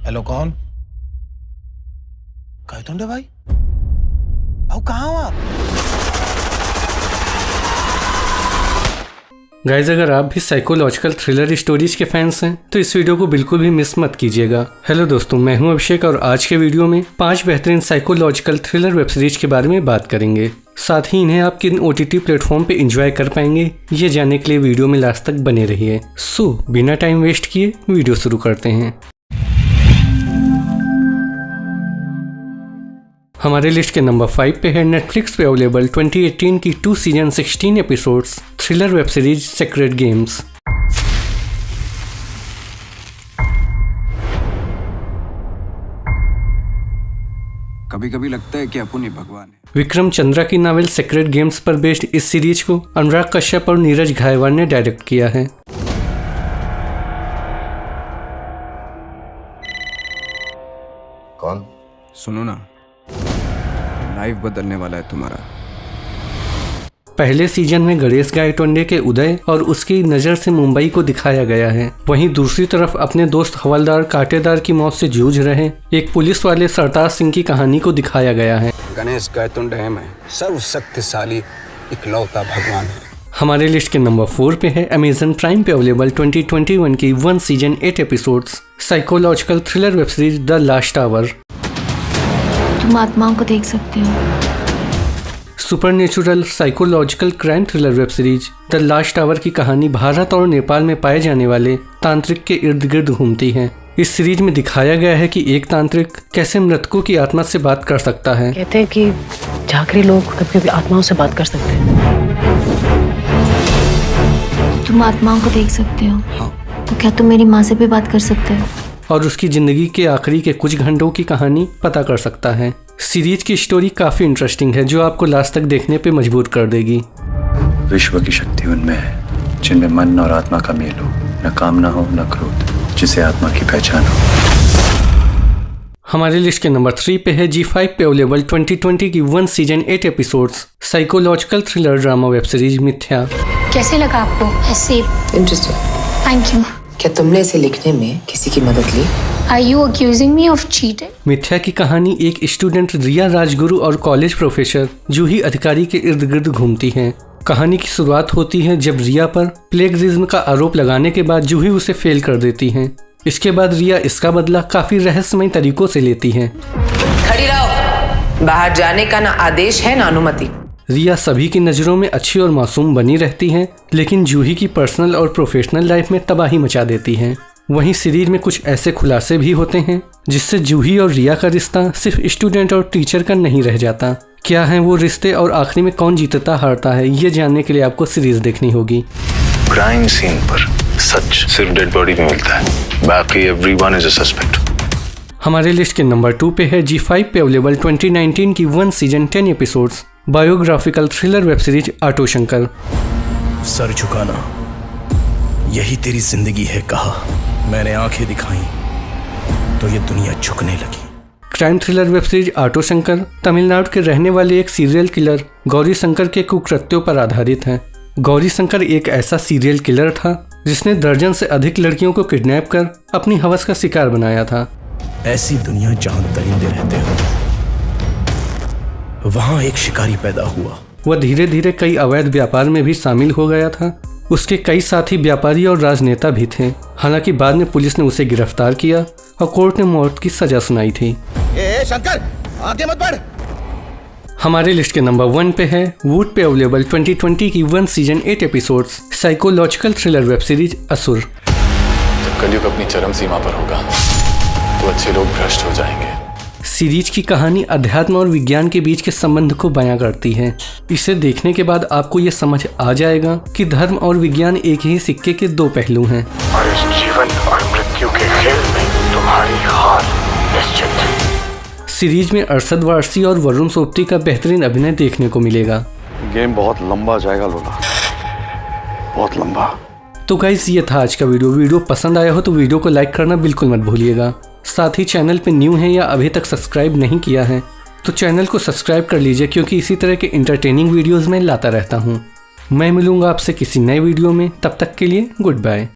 Hello कौन? गायतोंडे भाई, आओ कहाँ हो आप? गाइज, अगर आप भी साइकोलॉजिकल थ्रिलर स्टोरीज के फैंस हैं तो इस वीडियो को बिल्कुल भी मिस मत कीजिएगा। हेलो दोस्तों, मैं हूं अभिषेक और आज के वीडियो में 5 बेहतरीन साइकोलॉजिकल थ्रिलर वेब सीरीज के बारे में बात करेंगे। साथ ही इन्हें आप किन OTT प्लेटफॉर्म पे एंजॉय कर पाएंगे ये जानने के लिए वीडियो में लास्ट तक बने रहिए। सो बिना टाइम वेस्ट किए वीडियो शुरू करते हैं। हमारे लिस्ट के नंबर 5 पे है नेटफ्लिक्स पे अवेलेबल 2018 की 2 season 16 episodes thriller web series sacred games. कभी कभी लगता है कि अपन ही भगवान है। विक्रम चंद्रा की नावल सेक्रेड गेम्स पर बेस्ड इस सीरीज को अनुराग कश्यप और नीरज घायवान ने डायरेक्ट किया है। कौन? सुनो ना, लाइफ बदलने वाला है तुम्हारा। पहले सीजन में गणेश गायतोंडे के उदय और उसकी नज़र से मुंबई को दिखाया गया है। वहीं दूसरी तरफ अपने दोस्त हवलदार कांटेदार की मौत से जूझ रहे एक पुलिस वाले सरताज सिंह की कहानी को दिखाया गया है। गणेश गायतोंडे में सर्वशक्तिशाली इकलौता भगवान है। हमारे लिस्ट के नंबर 4 पे है अमेजन प्राइम पे अवेलेबल 2021 की 1 season 8 episodes psychological thriller web series the last hour. तुम आत्माओं को देख सकते हो। Supernatural psychological crime thriller web series the last hour की कहानी भारत और नेपाल में पाए जाने वाले तांत्रिक के इर्द गिर्द घूमती है। इस सीरीज में दिखाया गया है कि एक तांत्रिक कैसे मृतकों की आत्मा से बात कर सकता है। कहते हैं कि जागरे लोग कभी कभी आत्माओं से बात कर सकते हैं। तुम आत्माओं को देख सकते हो। हाँ। तो क्या तुम मेरी माँ से भी बात कर सकते हो? और उसकी जिंदगी के आखिरी के कुछ घंटों की कहानी पता कर सकता है। सीरीज की स्टोरी काफी इंटरेस्टिंग है जो आपको लास्ट तक देखने पे मजबूर कर देगी। विश्व की शक्ति उनमें है जिनमें मन और आत्मा का मेल हो, न कामना हो न क्रोध, जिसे आत्मा की पहचान हो। हमारे लिस्ट के नंबर 3 पे है G5 पे अवेलेबल 2020 की 1 season 8 episodes psychological thriller drama web series मिथ्या। कैसे लगा आपको? ऐसे इंटरेस्टिंग। Thank you. क्या तुमने इसे लिखने में किसी की मदद ली? Are you accusing me of cheating? मिथ्या की कहानी एक स्टूडेंट रिया राजगुरु और कॉलेज प्रोफेसर जूही अधिकारी के इर्द गिर्द घूमती है। कहानी की शुरुआत होती है जब रिया पर प्लेगरिज्म का आरोप लगाने के बाद जूही उसे फेल कर देती है। इसके बाद रिया इसका बदला काफी रहस्यमय तरीकों से लेती है। खड़ी रहो, बाहर जाने का ना आदेश है ना अनुमति। रिया सभी की नज़रों में अच्छी और मासूम बनी रहती है, लेकिन जूही की पर्सनल और प्रोफेशनल लाइफ में तबाही मचा देती है। वहीं सीरीज में कुछ ऐसे खुलासे भी होते हैं जिससे जूही और रिया का रिश्ता सिर्फ स्टूडेंट और टीचर का नहीं रह जाता। क्या है वो रिश्ते और आखिरी में कौन जीतता हारता है ये जानने के लिए आपको सीरीज देखनी होगी। क्राइम सीन पर सच सिर्फ डेड बॉडी में मिलता है, बाकी एवरीवन इज अ सस्पेक्ट। हमारे लिस्ट के नंबर 2 पे है G5 पे अवेलेबल 2019 की 1 season 10 episodes biographical thriller web series Auto Shankar. सर झुकाना यही तेरी जिंदगी है, कहा मैंने आंखें दिखाई तो ये दुनिया झुकने लगी। Crime thriller web series Auto Shankar Tamil Nadu के रहने वाले एक सीरियल किलर गौरी शंकर के कुकृत्यों पर आधारित है। गौरी शंकर एक ऐसा सीरियल किलर था जिसने दर्जन से अधिक लड़कियों को किडनैप कर अपनी हवस का शिकार बनाया था। ऐसी दुनिया जहां दरिंदे रहते हो वहां एक शिकारी पैदा हुआ। वह धीरे धीरे कई अवैध व्यापार में भी शामिल हो गया था। उसके कई साथी व्यापारी और राजनेता भी थे। हालांकि बाद में पुलिस ने उसे गिरफ्तार किया और कोर्ट ने मौत की सजा सुनाई थी। शंकर, आगे मत बढ़। हमारे लिस्ट के नंबर 1 पे है वूट पे अवेलेबल 2020 की 1 season 8 episodes psychological thriller web series असुर। जब कलयुग अपनी चरम सीमा पर होगा तो अच्छे लोग भ्रष्ट हो जाएंगे। सीरीज की कहानी अध्यात्म और विज्ञान के बीच के संबंध को बयां करती है। इसे देखने के बाद आपको ये समझ आ जाएगा कि धर्म और विज्ञान एक ही सिक्के के 2 पहलू हैं। और इस जीवन और मृत्यु के खेल में तुम्हारी हार निश्चित है। सीरीज में अरशद वारसी और वरुण सोबती का बेहतरीन अभिनय देखने को मिलेगा। गेम बहुत लंबा जाएगा लोला, बहुत लंबा। तो गाइस, ये था आज का वीडियो पसंद आया हो तो वीडियो को लाइक करना बिल्कुल मत भूलिएगा। साथ ही चैनल पे न्यू हैं या अभी तक सब्सक्राइब नहीं किया है तो चैनल को सब्सक्राइब कर लीजिए, क्योंकि इसी तरह के इंटरटेनिंग वीडियोस में लाता रहता हूँ। मैं मिलूंगा आपसे किसी नए वीडियो में, तब तक के लिए गुड बाय।